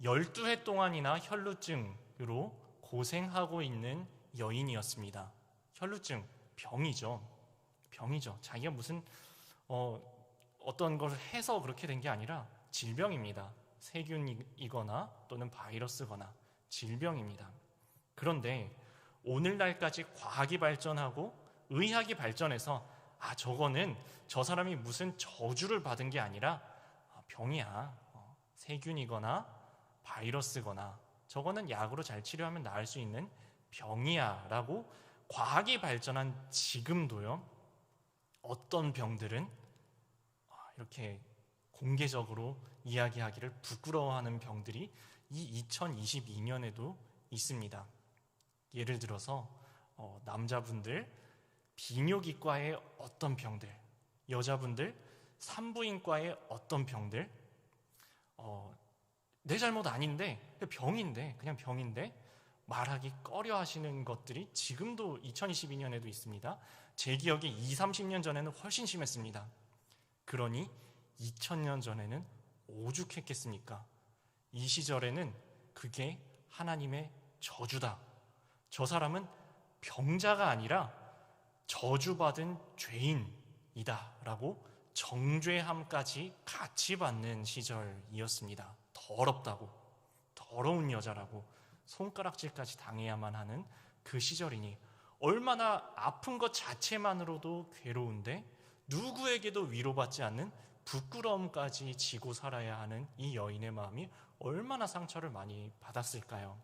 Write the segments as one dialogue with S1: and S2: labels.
S1: 12해 동안이나 혈루증으로 고생하고 있는 여인이었습니다. 혈루증, 병이죠. 자기가 무슨 어떤 걸 해서 그렇게 된 게 아니라 질병입니다. 세균이거나 또는 바이러스거나 질병입니다. 그런데 오늘날까지 과학이 발전하고 의학이 발전해서 저거는 저 사람이 무슨 저주를 받은 게 아니라 병이야. 세균이거나 바이러스거나 저거는 약으로 잘 치료하면 나을 수 있는 병이야 라고 과학이 발전한 지금도요, 어떤 병들은 이렇게 공개적으로 이야기하기를 부끄러워하는 병들이 이 2022년에도 있습니다. 예를 들어서 남자분들 비뇨기과의 어떤 병들, 여자분들 산부인과의 어떤 병들, 내 잘못 아닌데 그냥 병인데 말하기 꺼려 하시는 것들이 지금도 2022년에도 있습니다. 제 기억에 20, 30년 전에는 훨씬 심했습니다. 그러니 2000년 전에는 오죽했겠습니까? 이 시절에는 그게 하나님의 저주다. 저 사람은 병자가 아니라 저주받은 죄인이다 라고 정죄함까지 같이 받는 시절이었습니다. 더럽다고, 더러운 여자라고 손가락질까지 당해야만 하는 그 시절이니 얼마나 아픈 것 자체만으로도 괴로운데 누구에게도 위로받지 않는 부끄러움까지 지고 살아야 하는 이 여인의 마음이 얼마나 상처를 많이 받았을까요?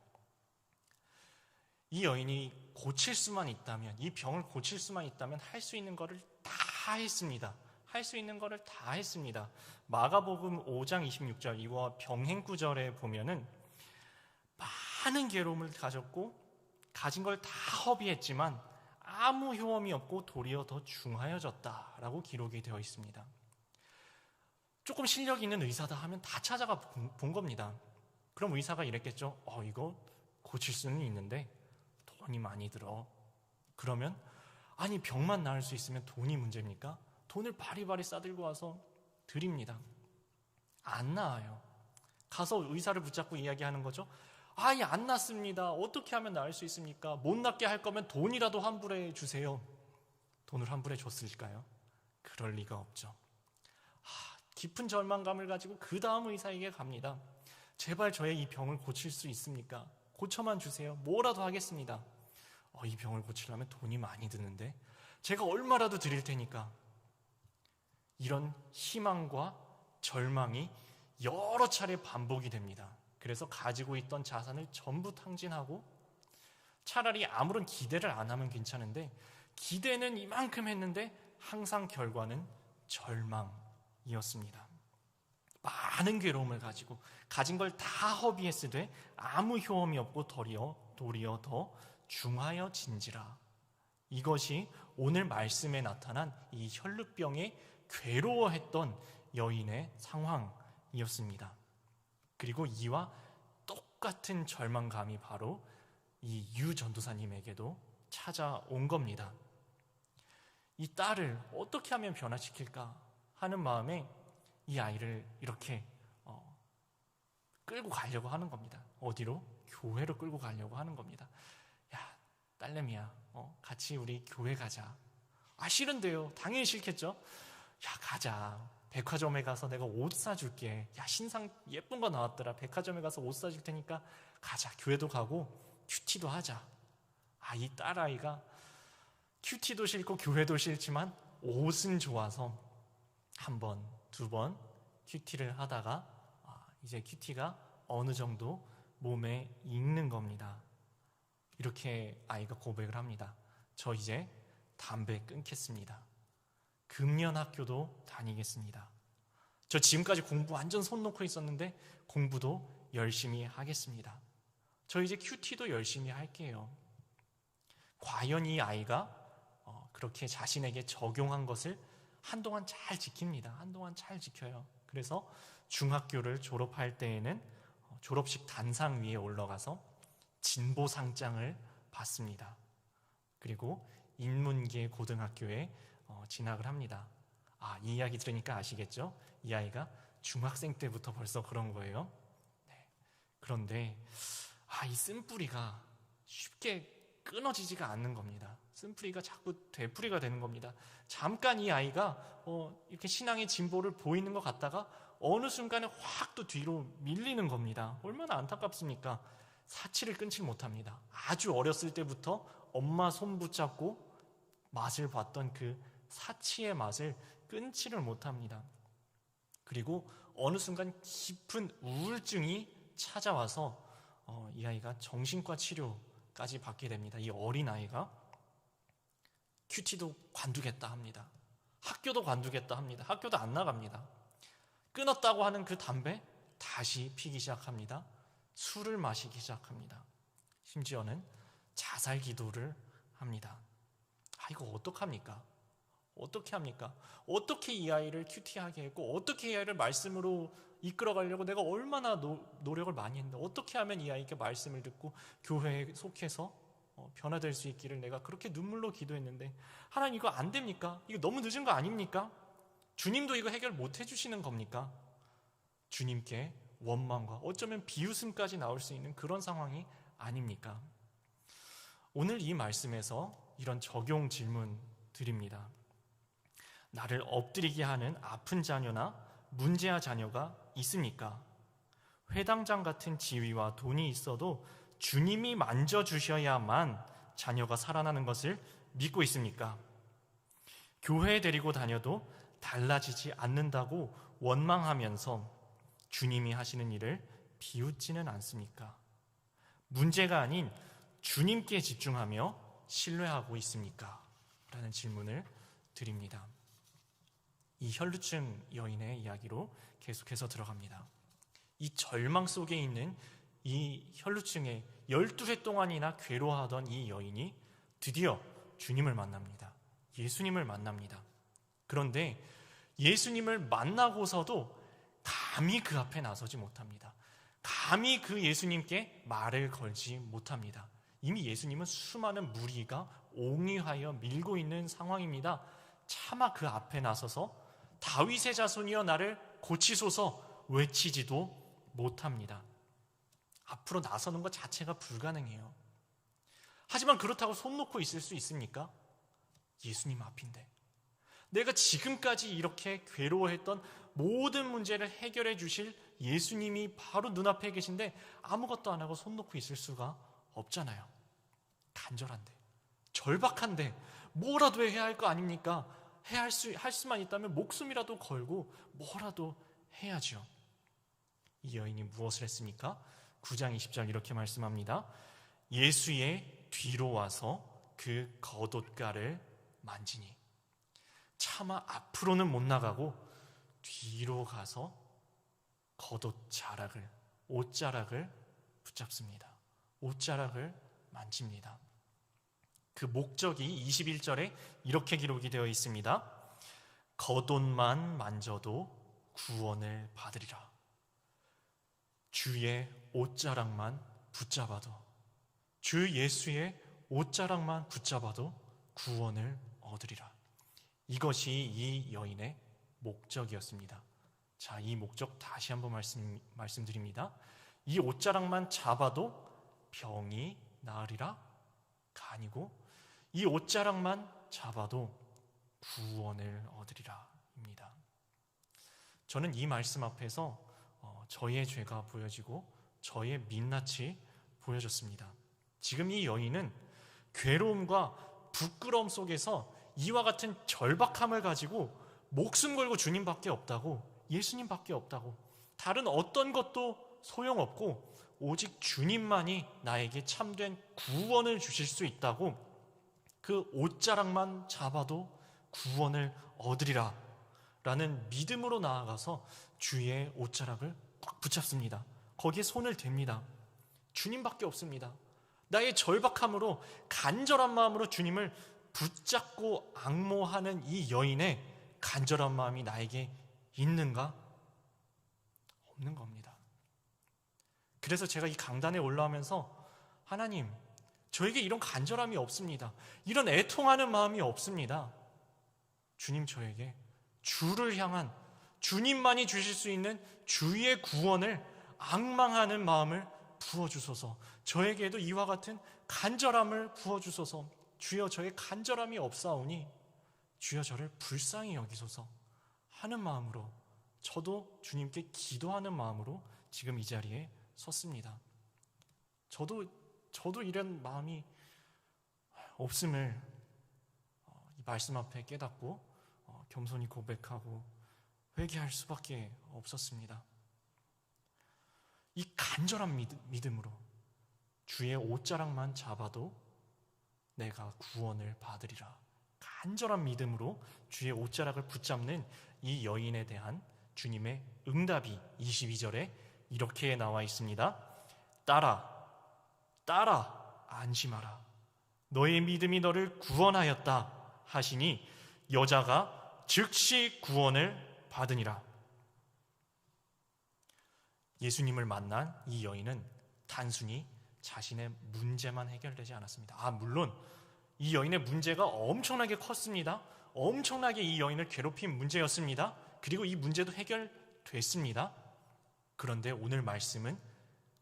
S1: 이 여인이 고칠 수만 있다면, 이 병을 고칠 수만 있다면 할 수 있는 것을 다 했습니다. 할 수 있는 것을 다 했습니다. 마가복음 5장 26절 이와 병행 구절에 보면은 많은 괴로움을 가졌고 가진 걸 다 허비했지만 아무 효험이 없고 도리어 더 중하여졌다라고 기록이 되어 있습니다. 조금 실력 있는 의사다 하면 다 찾아가 본 겁니다. 그럼 의사가 이랬겠죠. 이거 고칠 수는 있는데 돈이 많이 들어. 그러면 아니 병만 나을 수 있으면 돈이 문제입니까? 돈을 바리바리 싸들고 와서 드립니다. 안 나아요. 가서 의사를 붙잡고 이야기하는 거죠. 안 낫습니다. 어떻게 하면 나을 수 있습니까? 못 낫게 할 거면 돈이라도 환불해 주세요. 돈을 환불해 줬을까요? 그럴 리가 없죠. 깊은 절망감을 가지고 그 다음 의사에게 갑니다. 제발 저의 이 병을 고칠 수 있습니까? 고쳐만 주세요. 뭐라도 하겠습니다. 이 병을 고치려면 돈이 많이 드는데 제가 얼마라도 드릴 테니까. 이런 희망과 절망이 여러 차례 반복이 됩니다. 그래서 가지고 있던 자산을 전부 탕진하고 차라리 아무런 기대를 안 하면 괜찮은데 기대는 이만큼 했는데 항상 결과는 절망이었습니다. 많은 괴로움을 가지고 가진 걸 다 허비했으되 아무 효험이 없고 도리어 더 중하여진지라. 이것이 오늘 말씀에 나타난 이 혈루병에 괴로워했던 여인의 상황이었습니다. 그리고 이와 똑같은 절망감이 바로 이 유 전도사님에게도 찾아온 겁니다. 이 딸을 어떻게 하면 변화시킬까 하는 마음에 이 아이를 이렇게 끌고 가려고 하는 겁니다. 어디로? 교회로 끌고 가려고 하는 겁니다. 야, 딸내미야, 같이 우리 교회 가자. 싫은데요. 당연히 싫겠죠. 야, 가자. 백화점에 가서 내가 옷 사줄게. 야, 신상 예쁜 거 나왔더라. 백화점에 가서 옷 사줄 테니까 가자. 교회도 가고 큐티도 하자. 이 딸아이가 큐티도 싫고 교회도 싫지만 옷은 좋아서 한 번, 두 번 큐티를 하다가 이제 큐티가 어느 정도 몸에 익는 겁니다. 이렇게 아이가 고백을 합니다. 저 이제 담배 끊겠습니다. 금연 학교도 다니겠습니다. 저 지금까지 공부 완전 손 놓고 있었는데 공부도 열심히 하겠습니다. 저 이제 큐티도 열심히 할게요. 과연 이 아이가 그렇게 자신에게 적용한 것을 한동안 잘 지킵니다. 한동안 잘 지켜요. 그래서 중학교를 졸업할 때에는 졸업식 단상 위에 올라가서 진보상장을 받습니다. 그리고 인문계 고등학교에 진학을 합니다. 이 이야기 들으니까 아시겠죠? 이 아이가 중학생 때부터 벌써 그런 거예요. 네. 그런데 이 쓴뿌리가 쉽게 끊어지지가 않는 겁니다. 쓴뿌리가 자꾸 되풀이가 되는 겁니다. 잠깐 이 아이가 이렇게 신앙의 진보를 보이는 것 같다가 어느 순간에 확 또 뒤로 밀리는 겁니다. 얼마나 안타깝습니까? 사치를 끊지 못합니다. 아주 어렸을 때부터 엄마 손 붙잡고 맛을 봤던 그 사치의 맛을 끊지를 못합니다. 그리고 어느 순간 깊은 우울증이 찾아와서 이 아이가 정신과 치료까지 받게 됩니다. 이 어린아이가 큐티도 관두겠다 합니다. 학교도 관두겠다 합니다. 학교도 안 나갑니다. 끊었다고 하는 그 담배 다시 피기 시작합니다. 술을 마시기 시작합니다. 심지어는 자살 기도를 합니다. 이거 어떡합니까? 어떻게 합니까? 어떻게 이 아이를 큐티하게 했고 어떻게 이 아이를 말씀으로 이끌어가려고 내가 얼마나 노력을 많이 했는데 어떻게 하면 이 아이에게 말씀을 듣고 교회에 속해서 변화될 수 있기를 내가 그렇게 눈물로 기도했는데 하나님 이거 안 됩니까? 이거 너무 늦은 거 아닙니까? 주님도 이거 해결 못 해주시는 겁니까? 주님께 원망과 어쩌면 비웃음까지 나올 수 있는 그런 상황이 아닙니까? 오늘 이 말씀에서 이런 적용 질문 드립니다. 나를 엎드리게 하는 아픈 자녀나 문제아 자녀가 있습니까? 회당장 같은 지위와 돈이 있어도 주님이 만져주셔야만 자녀가 살아나는 것을 믿고 있습니까? 교회에 데리고 다녀도 달라지지 않는다고 원망하면서 주님이 하시는 일을 비웃지는 않습니까? 문제가 아닌 주님께 집중하며 신뢰하고 있습니까? 라는 질문을 드립니다. 이 혈루증 여인의 이야기로 계속해서 들어갑니다. 이 절망 속에 있는 이 혈루증에 12해 동안이나 괴로워하던 이 여인이 드디어 주님을 만납니다. 예수님을 만납니다. 그런데 예수님을 만나고서도 감히 그 앞에 나서지 못합니다. 감히 그 예수님께 말을 걸지 못합니다. 이미 예수님은 수많은 무리가 옹이하여 밀고 있는 상황입니다. 차마 그 앞에 나서서 다윗의 자손이여 나를 고치소서 외치지도 못합니다. 앞으로 나서는 것 자체가 불가능해요. 하지만 그렇다고 손 놓고 있을 수 있습니까? 예수님 앞인데 내가 지금까지 이렇게 괴로워했던 모든 문제를 해결해 주실 예수님이 바로 눈앞에 계신데 아무것도 안 하고 손 놓고 있을 수가 없잖아요. 간절한데, 절박한데 뭐라도 해야 할 거 아닙니까? 할 수만 있다면 목숨이라도 걸고 뭐라도 해야죠. 이 여인이 무엇을 했습니까? 9장 20절 이렇게 말씀합니다. 예수의 뒤로 와서 그 겉옷가를 만지니. 차마 앞으로는 못 나가고 뒤로 가서 옷자락을 붙잡습니다. 옷자락을 만집니다. 그 목적이 21절에 이렇게 기록이 되어 있습니다. 겉옷만 만져도 구원을 받으리라. 주의 옷자락만 붙잡아도, 주 예수의 옷자락만 붙잡아도 구원을 얻으리라. 이것이 이 여인의 목적이었습니다. 자, 이 목적 다시 한번 말씀드립니다. 이 옷자락만 잡아도 병이 나으리라가 아니고 이 옷자락만 잡아도 구원을 얻으리라입니다. 저는 이 말씀 앞에서 저의 죄가 보여지고 저의 민낯이 보여졌습니다. 지금 이 여인은 괴로움과 부끄러움 속에서 이와 같은 절박함을 가지고 목숨 걸고 주님밖에 없다고, 예수님밖에 없다고, 다른 어떤 것도 소용없고 오직 주님만이 나에게 참된 구원을 주실 수 있다고, 그 옷자락만 잡아도 구원을 얻으리라 라는 믿음으로 나아가서 주의 옷자락을 꽉 붙잡습니다. 거기에 손을 댑니다. 주님밖에 없습니다. 나의 절박함으로, 간절한 마음으로 주님을 붙잡고 앙모하는 이 여인의 간절한 마음이 나에게 있는가? 없는 겁니다. 그래서 제가 이 강단에 올라오면서 하나님, 저에게 이런 간절함이 없습니다. 이런 애통하는 마음이 없습니다. 주님, 저에게 주를 향한, 주님만이 주실 수 있는 주의 구원을 앙망하는 마음을 부어주소서. 저에게도 이와 같은 간절함을 부어주소서. 주여, 저의 간절함이 없사오니 주여 저를 불쌍히 여기소서 하는 마음으로, 저도 주님께 기도하는 마음으로 지금 이 자리에 섰습니다. 저도 이런 마음이 없음을 이 말씀 앞에 깨닫고 겸손히 고백하고 회개할 수밖에 없었습니다. 이 간절한 믿음으로 주의 옷자락만 잡아도 내가 구원을 받으리라. 간절한 믿음으로 주의 옷자락을 붙잡는 이 여인에 대한 주님의 응답이 22절에 이렇게 나와 있습니다. 딸아 안심하라. 너의 믿음이 너를 구원하였다 하시니 여자가 즉시 구원을 받으니라. 예수님을 만난 이 여인은 단순히 자신의 문제만 해결되지 않았습니다. 물론 이 여인의 문제가 엄청나게 컸습니다. 엄청나게 이 여인을 괴롭힌 문제였습니다. 그리고 이 문제도 해결됐습니다. 그런데 오늘 말씀은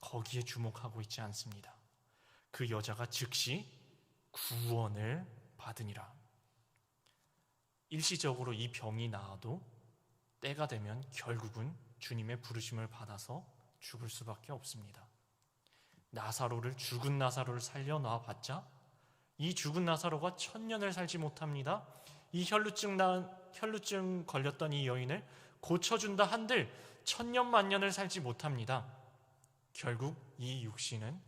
S1: 거기에 주목하고 있지 않습니다. 그 여자가 즉시 구원을 받으니라. 일시적으로 이 병이 나아도 때가 되면 결국은 주님의 부르심을 받아서 죽을 수밖에 없습니다. 죽은 나사로를 살려놔 봤자 이 죽은 나사로가 1000년을 살지 못합니다. 이 혈루증 걸렸던 이 여인을 고쳐준다 한들 1000년 만년을 살지 못합니다. 결국 이 육신은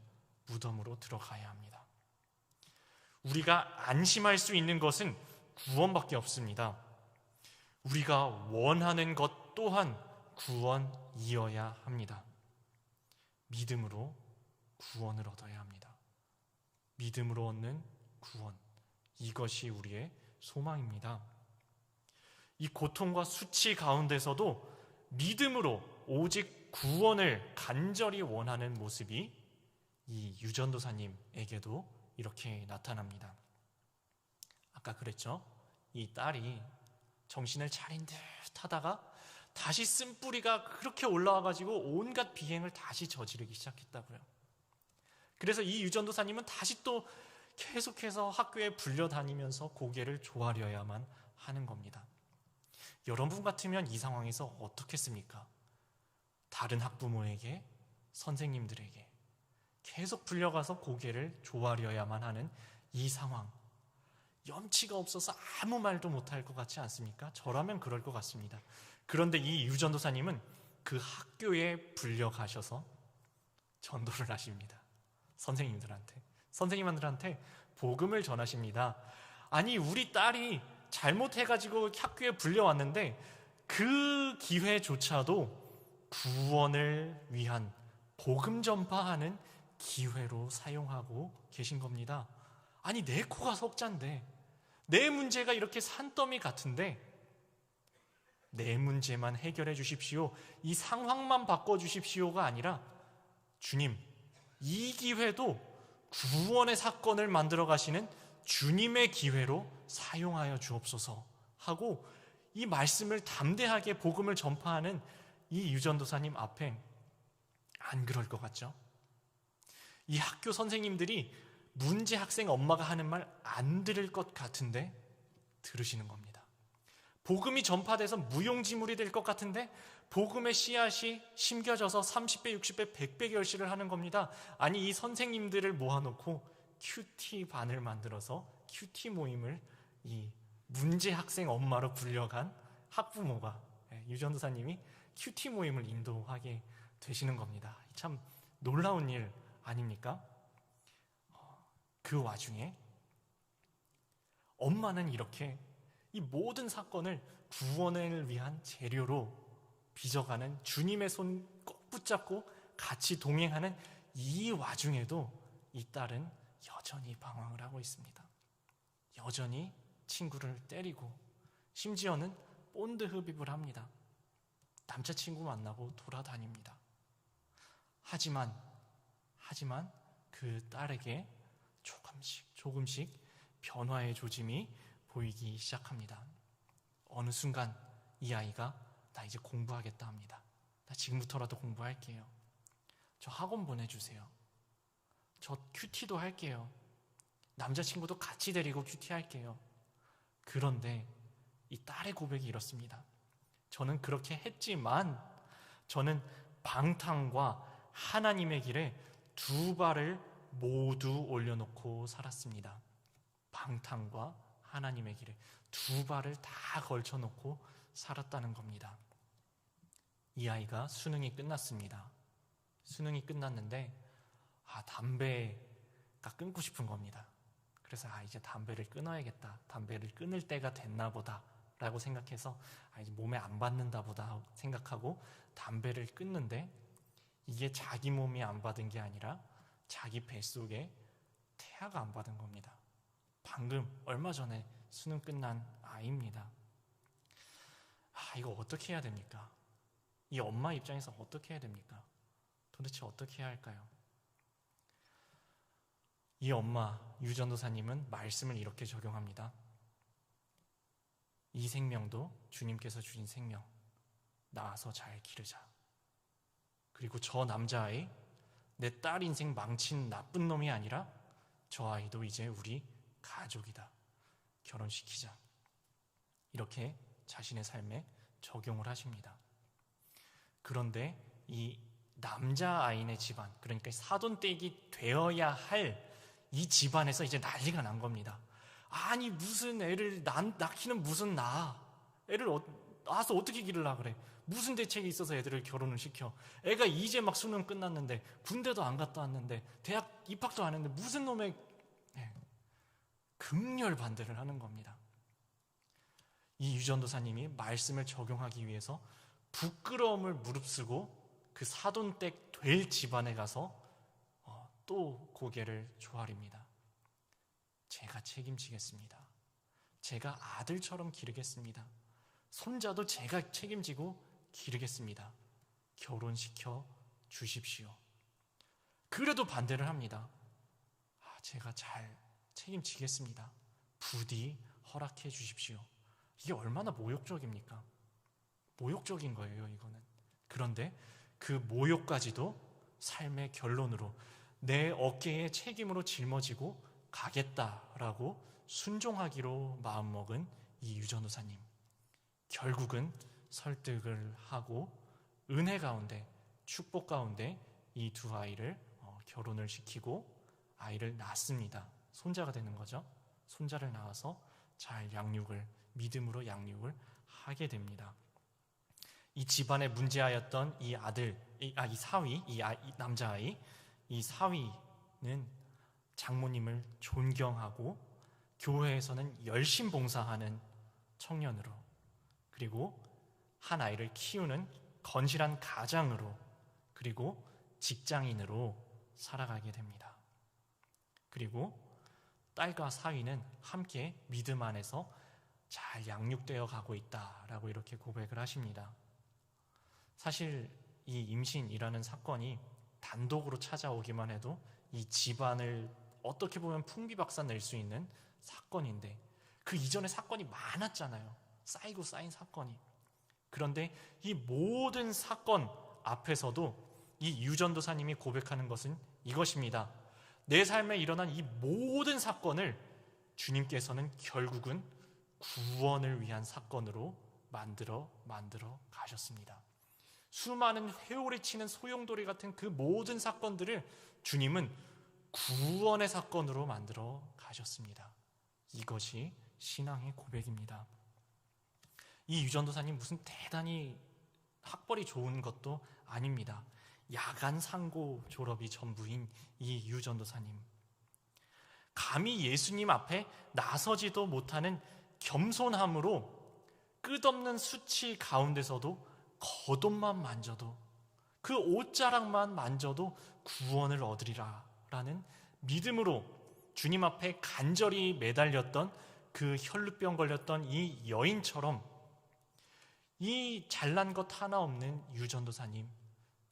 S1: 무덤으로 들어가야 합니다. 우리가 안심할 수 있는 것은 구원밖에 없습니다. 우리가 원하는 것 또한 구원이어야 합니다. 믿음으로 구원을 얻어야 합니다. 믿음으로 얻는 구원, 이것이 우리의 소망입니다. 이 고통과 수치 가운데서도 믿음으로 오직 구원을 간절히 원하는 모습이 이 유전도사님에게도 이렇게 나타납니다. 아까 그랬죠? 이 딸이 정신을 차린 듯 하다가 다시 쓴뿌리가 그렇게 올라와가지고 온갖 비행을 다시 저지르기 시작했다고요. 그래서 이 유전도사님은 다시 또 계속해서 학교에 불려다니면서 고개를 조아려야만 하는 겁니다. 여러분 같으면 이 상황에서 어떻겠습니까? 다른 학부모에게, 선생님들에게 계속 불려가서 고개를 조아려야만 하는 이 상황, 염치가 없어서 아무 말도 못할 것 같지 않습니까? 저라면 그럴 것 같습니다. 그런데 이 유전도사님은 그 학교에 불려가셔서 전도를 하십니다. 선생님들한테 복음을 전하십니다. 아니, 우리 딸이 잘못해가지고 학교에 불려왔는데 그 기회조차도 구원을 위한 복음 전파하는 기회로 사용하고 계신 겁니다. 아니, 내 코가 석잔데, 내 문제가 이렇게 산더미 같은데 내 문제만 해결해 주십시오, 이 상황만 바꿔주십시오가 아니라 주님, 이 기회도 구원의 사건을 만들어 가시는 주님의 기회로 사용하여 주옵소서 하고 이 말씀을 담대하게 복음을 전파하는 이 유전도사님 앞에 안 그럴 것 같죠? 이 학교 선생님들이 문제 학생 엄마가 하는 말 안 들을 것 같은데 들으시는 겁니다. 복음이 전파돼서 무용지물이 될 것 같은데 복음의 씨앗이 심겨져서 30배, 60배, 100배 결실을 하는 겁니다. 아니, 이 선생님들을 모아놓고 큐티 반을 만들어서 큐티 모임을 이 문제 학생 엄마로 불려간 학부모가, 유전도사님이 큐티 모임을 인도하게 되시는 겁니다. 참 놀라운 일 아닙니까? 그 와중에 엄마는 이렇게 이 모든 사건을 구원을 위한 재료로 빚어가는 주님의 손 꼭 붙잡고 같이 동행하는 이 와중에도 이 딸은 여전히 방황을 하고 있습니다. 여전히 친구를 때리고 심지어는 본드 흡입을 합니다. 남자친구 만나고 돌아다닙니다. 하지만 그 딸에게 조금씩 변화의 조짐이 보이기 시작합니다. 어느 순간 이 아이가 나 이제 공부하겠다 합니다. 나 지금부터라도 공부할게요. 저 학원 보내주세요. 저 큐티도 할게요. 남자친구도 같이 데리고 큐티 할게요. 그런데 이 딸의 고백이 이렇습니다. 저는 그렇게 했지만 저는 방탕과 하나님의 길에 두 발을 모두 올려놓고 살았습니다. 방탕과 하나님의 길에 두 발을 다 걸쳐놓고 살았다는 겁니다. 이 아이가 수능이 끝났습니다. 수능이 끝났는데 담배가 끊고 싶은 겁니다. 그래서 이제 담배를 끊어야겠다. 담배를 끊을 때가 됐나 보다 라고 생각해서 이제 몸에 안 받는다 보다 생각하고 담배를 끊는데 이게 자기 몸이 안 받은 게 아니라 자기 뱃속에 태아가 안 받은 겁니다. 방금 얼마 전에 수능 끝난 아이입니다. 이거 어떻게 해야 됩니까? 이 엄마 입장에서 어떻게 해야 됩니까? 도대체 어떻게 해야 할까요? 이 엄마 유전도사님은 말씀을 이렇게 적용합니다. 이 생명도 주님께서 주신 생명, 낳아서 잘 기르자. 그리고 저 남자아이, 내 딸 인생 망친 나쁜 놈이 아니라 저 아이도 이제 우리 가족이다. 결혼시키자. 이렇게 자신의 삶에 적용을 하십니다. 그런데 이 남자아이네 집안, 그러니까 사돈댁이 되어야 할 이 집안에서 이제 난리가 난 겁니다. 아니 무슨 애를 낳기는 무슨 애를 낳아서 어떻게 기르려 그래. 무슨 대책이 있어서 애들을 결혼을 시켜. 애가 이제 막 수능 끝났는데 군대도 안 갔다 왔는데 대학 입학도 안 했는데 무슨 놈의 극렬 반대를 하는 겁니다. 이 유전도사님이 말씀을 적용하기 위해서 부끄러움을 무릅쓰고 그 사돈댁 될 집안에 가서 또 고개를 조아립니다. 제가 책임지겠습니다. 제가 아들처럼 기르겠습니다. 손자도 제가 책임지고 기르겠습니다. 결혼시켜 주십시오. 그래도 반대를 합니다. 제가 잘 책임지겠습니다. 부디 허락해 주십시오. 이게 얼마나 모욕적입니까? 모욕적인 거예요, 이거는. 그런데 그 모욕까지도 삶의 결론으로 내 어깨에 책임으로 짊어지고 가겠다라고 순종하기로 마음먹은 이 유전도사님. 결국은 설득을 하고 은혜 가운데, 축복 가운데 이 두 아이를 결혼을 시키고 아이를 낳습니다. 손자가 되는 거죠. 손자를 낳아서 잘 믿음으로 양육을 하게 됩니다. 이 집안의 문제아였던 이 아들, 이 사위, 이 남자아이, 이 사위는 장모님을 존경하고 교회에서는 열심 봉사하는 청년으로, 그리고 한 아이를 키우는 건실한 가장으로, 그리고 직장인으로 살아가게 됩니다. 그리고 딸과 사위는 함께 믿음 안에서 잘 양육되어 가고 있다라고 이렇게 고백을 하십니다. 사실 이 임신이라는 사건이 단독으로 찾아오기만 해도 이 집안을 어떻게 보면 풍비박산 낼 수 있는 사건인데 그 이전에 사건이 많았잖아요. 쌓이고 쌓인 사건이. 그런데 이 모든 사건 앞에서도 이 유전도사님이 고백하는 것은 이것입니다. 내 삶에 일어난 이 모든 사건을 주님께서는 결국은 구원을 위한 사건으로 만들어 가셨습니다. 수많은 회오리 치는 소용돌이 같은 그 모든 사건들을 주님은 구원의 사건으로 만들어 가셨습니다. 이것이 신앙의 고백입니다. 이 유전도사님 무슨 대단히 학벌이 좋은 것도 아닙니다. 야간 상고 졸업이 전부인 이 유전도사님. 감히 예수님 앞에 나서지도 못하는 겸손함으로 끝없는 수치 가운데서도 겉옷만 만져도, 그 옷자락만 만져도 구원을 얻으리라 라는 믿음으로 주님 앞에 간절히 매달렸던 그 혈루병 걸렸던 이 여인처럼 이 잘난 것 하나 없는 유전도사님,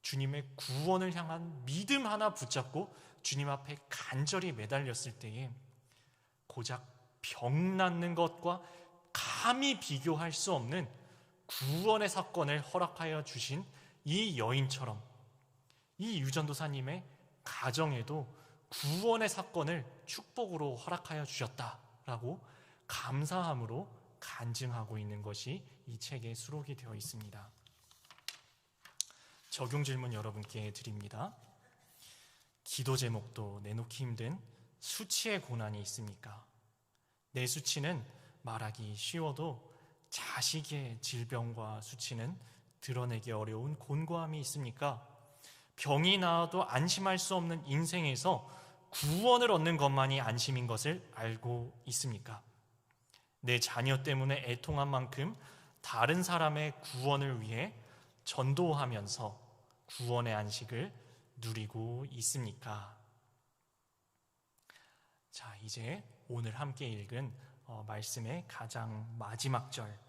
S1: 주님의 구원을 향한 믿음 하나 붙잡고 주님 앞에 간절히 매달렸을 때에 고작 병 낫는 것과 감히 비교할 수 없는 구원의 사건을 허락하여 주신 이 여인처럼 이 유전도사님의 가정에도 구원의 사건을 축복으로 허락하여 주셨다라고 감사함으로 간증하고 있는 것이 이 책에 수록이 되어 있습니다. 적용 질문 여러분께 드립니다. 기도 제목도 내놓기 힘든 수치의 고난이 있습니까? 내 수치는 말하기 쉬워도 자식의 질병과 수치는 드러내기 어려운 곤고함이 있습니까? 병이 나아도 안심할 수 없는 인생에서 구원을 얻는 것만이 안심인 것을 알고 있습니까? 내 자녀 때문에 애통한 만큼 다른 사람의 구원을 위해 전도하면서 구원의 안식을 누리고 있습니까? 자, 이제 오늘 함께 읽은 말씀의 가장 마지막 절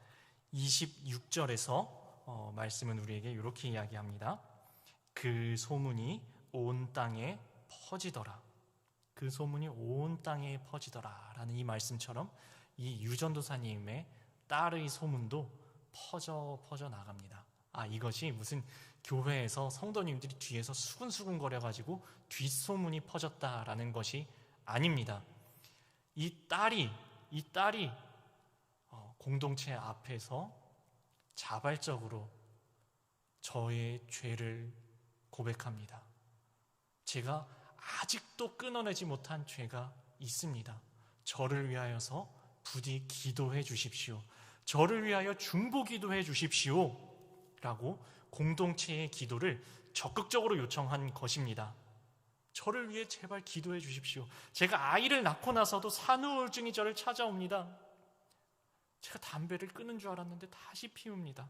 S1: 26절에서 말씀은 우리에게 이렇게 이야기합니다. 그 소문이 온 땅에 퍼지더라. 그 소문이 온 땅에 퍼지더라 라는 이 말씀처럼 이 유전도사님의 딸의 소문도 퍼져 나갑니다. 이것이 무슨 교회에서 성도님들이 뒤에서 수근수근 거려가지고 뒷소문이 퍼졌다라는 것이 아닙니다. 이 딸이 공동체 앞에서 자발적으로 저의 죄를 고백합니다. 제가 아직도 끊어내지 못한 죄가 있습니다. 저를 위하여서 부디 기도해 주십시오. 저를 위하여 중보기도해 주십시오. 라고 공동체의 기도를 적극적으로 요청한 것입니다. 저를 위해 제발 기도해 주십시오. 제가 아이를 낳고 나서도 산후우울증이 저를 찾아옵니다. 제가 담배를 끊은 줄 알았는데 다시 피웁니다.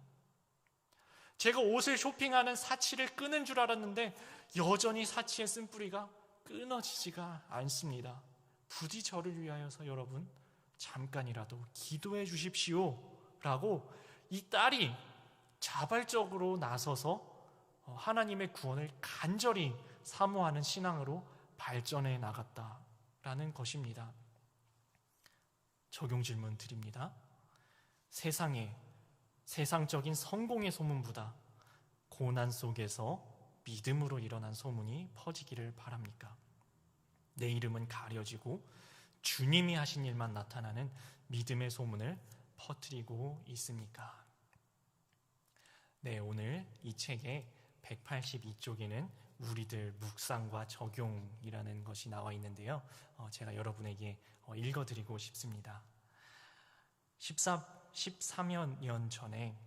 S1: 제가 옷을 쇼핑하는 사치를 끊은 줄 알았는데 여전히 사치의 쓴뿌리가 끊어지지가 않습니다. 부디 저를 위하여서 여러분 잠깐이라도 기도해 주십시오 라고 이 딸이 자발적으로 나서서 하나님의 구원을 간절히 사모하는 신앙으로 발전해 나갔다라는 것입니다. 적용 질문 드립니다. 세상적인 성공의 소문보다 고난 속에서 믿음으로 일어난 소문이 퍼지기를 바랍니까? 내 이름은 가려지고 주님이 하신 일만 나타나는 믿음의 소문을 퍼뜨리고 있습니까? 네, 오늘 이 책의 182쪽에는 우리들 묵상과 적용이라는 것이 나와 있는데요. 제가 여러분에게 읽어드리고 싶습니다. 13여 년 전에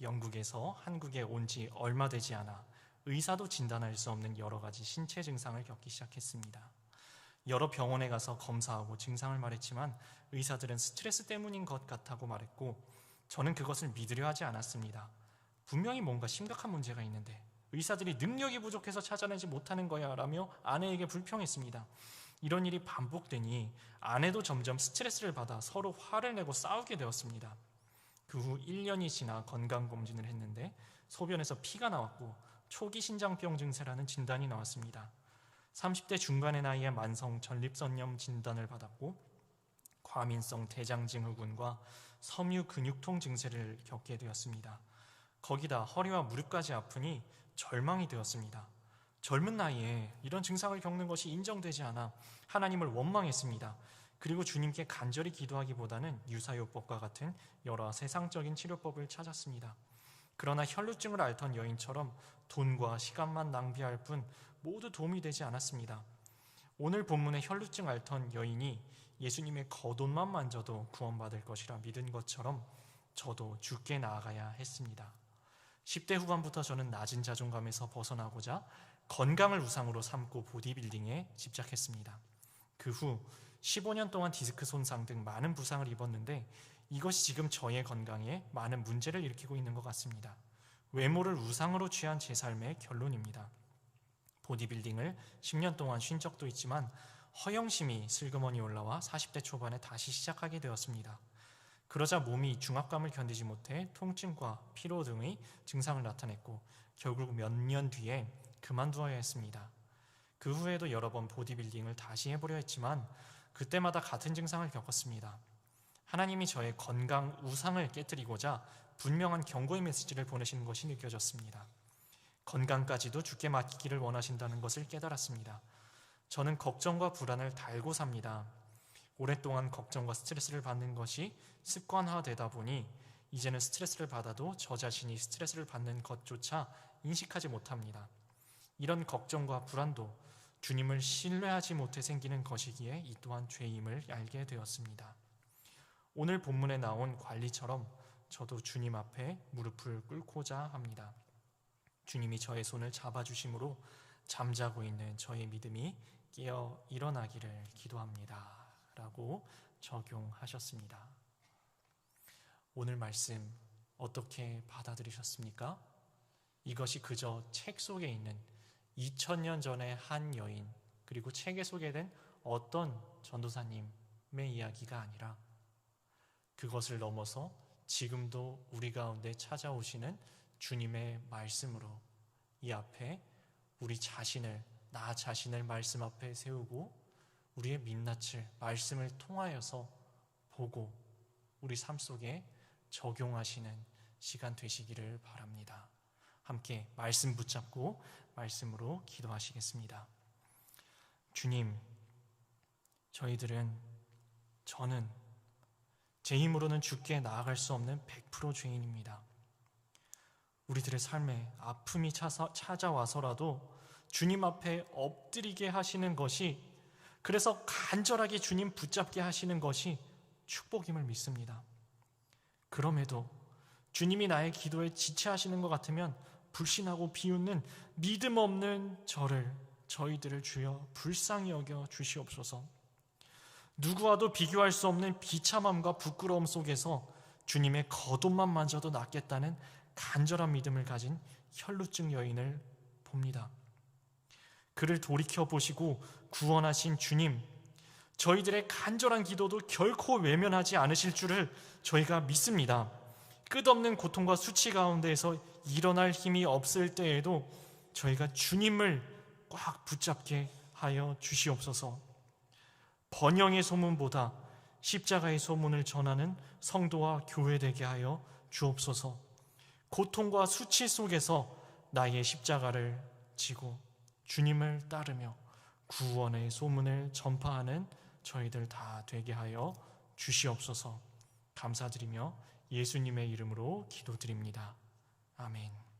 S1: 영국에서 한국에 온 지 얼마 되지 않아 의사도 진단할 수 없는 여러 가지 신체 증상을 겪기 시작했습니다. 여러 병원에 가서 검사하고 증상을 말했지만 의사들은 스트레스 때문인 것 같다고 말했고 저는 그것을 믿으려 하지 않았습니다. 분명히 뭔가 심각한 문제가 있는데 의사들이 능력이 부족해서 찾아내지 못하는 거야 라며 아내에게 불평했습니다. 이런 일이 반복되니 아내도 점점 스트레스를 받아 서로 화를 내고 싸우게 되었습니다. 그 후 1년이 지나 건강검진을 했는데 소변에서 피가 나왔고 초기 신장병 증세라는 진단이 나왔습니다. 30대 중반의 나이에 만성 전립선염 진단을 받았고 과민성 대장증후군과 섬유 근육통 증세를 겪게 되었습니다. 거기다 허리와 무릎까지 아프니 절망이 되었습니다. 젊은 나이에 이런 증상을 겪는 것이 인정되지 않아 하나님을 원망했습니다. 그리고 주님께 간절히 기도하기보다는 유사요법과 같은 여러 세상적인 치료법을 찾았습니다. 그러나 혈루증을 앓던 여인처럼 돈과 시간만 낭비할 뿐 모두 도움이 되지 않았습니다. 오늘 본문의 혈루증 앓던 여인이 예수님의 겉옷만 만져도 구원받을 것이라 믿은 것처럼 저도 주께 나아가야 했습니다. 10대 후반부터 저는 낮은 자존감에서 벗어나고자 건강을 우상으로 삼고 보디빌딩에 집착했습니다. 그 후 15년 동안 디스크 손상 등 많은 부상을 입었는데 이것이 지금 저의 건강에 많은 문제를 일으키고 있는 것 같습니다. 외모를 우상으로 취한 제 삶의 결론입니다. 보디빌딩을 10년 동안 쉰 적도 있지만 허영심이 슬그머니 올라와 40대 초반에 다시 시작하게 되었습니다. 그러자 몸이 중압감을 견디지 못해 통증과 피로 등의 증상을 나타냈고 결국 몇 년 뒤에 그만두어야 했습니다. 그 후에도 여러 번 보디빌딩을 다시 해보려 했지만 그때마다 같은 증상을 겪었습니다. 하나님이 저의 건강 우상을 깨뜨리고자 분명한 경고의 메시지를 보내시는 것이 느껴졌습니다. 건강까지도 주께 맡기기를 원하신다는 것을 깨달았습니다. 저는 걱정과 불안을 달고 삽니다. 오랫동안 걱정과 스트레스를 받는 것이 습관화되다 보니 이제는 스트레스를 받아도 저 자신이 스트레스를 받는 것조차 인식하지 못합니다. 이런 걱정과 불안도 주님을 신뢰하지 못해 생기는 것이기에 이 또한 죄임을 알게 되었습니다. 오늘 본문에 나온 관리처럼 저도 주님 앞에 무릎을 꿇고자 합니다. 주님이 저의 손을 잡아주심으로 잠자고 있는 저의 믿음이 깨어 일어나기를 기도합니다. 라고 적용하셨습니다. 오늘 말씀 어떻게 받아들이셨습니까? 이것이 그저 책 속에 있는 2000년 전의 한 여인, 그리고 책에 소개된 어떤 전도사님의 이야기가 아니라 그것을 넘어서 지금도 우리 가운데 찾아오시는 주님의 말씀으로 이 앞에 우리 자신을, 나 자신을 말씀 앞에 세우고 우리의 민낯을 말씀을 통하여서 보고 우리 삶 속에 적용하시는 시간 되시기를 바랍니다. 함께 말씀 붙잡고 말씀으로 기도하시겠습니다. 주님, 저는 제 힘으로는 주께 나아갈 수 없는 100% 죄인입니다. 우리들의 삶에 아픔이 찾아와서라도 주님 앞에 엎드리게 하시는 것이, 그래서 간절하게 주님 붙잡게 하시는 것이 축복임을 믿습니다. 그럼에도 주님이 나의 기도에 지체하시는 것 같으면 불신하고 비웃는 믿음 없는 저희들을 주여 불쌍히 여겨 주시옵소서. 누구와도 비교할 수 없는 비참함과 부끄러움 속에서 주님의 겉옷만 만져도 낫겠다는 간절한 믿음을 가진 혈루증 여인을 봅니다. 그를 돌이켜보시고 구원하신 주님, 저희들의 간절한 기도도 결코 외면하지 않으실 줄을 저희가 믿습니다. 끝없는 고통과 수치 가운데에서 일어날 힘이 없을 때에도 저희가 주님을 꽉 붙잡게 하여 주시옵소서. 번영의 소문보다 십자가의 소문을 전하는 성도와 교회 되게 하여 주옵소서. 고통과 수치 속에서 나의 십자가를 지고 주님을 따르며 구원의 소문을 전파하는 저희들 다 되게 하여 주시옵소서. 감사드리며 예수님의 이름으로 기도드립니다. 아멘.